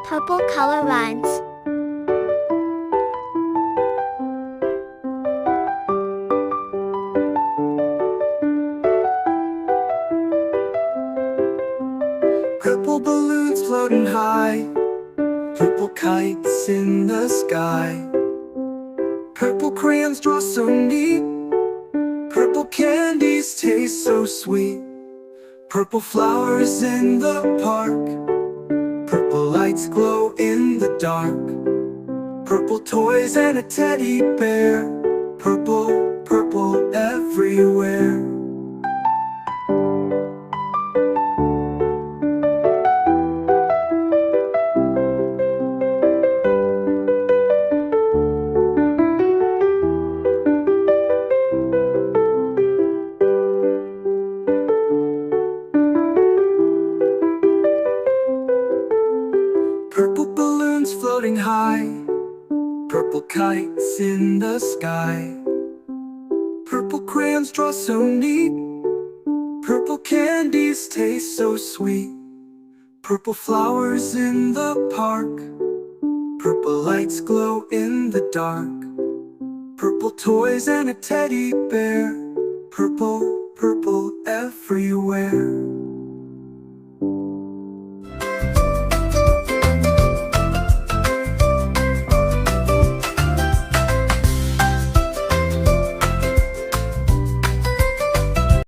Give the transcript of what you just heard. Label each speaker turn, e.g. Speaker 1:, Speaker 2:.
Speaker 1: Purple color rhymes.
Speaker 2: Purple balloons floating high, purple kites in the sky. Purple crayons draw so neat, purple candies taste so sweet. Purple flowers in the park, purple lights glow in the dark. Purple toys and a teddy bear, purple, purple everywhere. Purple balloons floating high, purple kites in the sky. Purple crayons draw so neat, purple candies taste so sweet. Purple flowers in the park, purple lights glow in the dark. Purple toys and a teddy bear, purple, purple everywhere.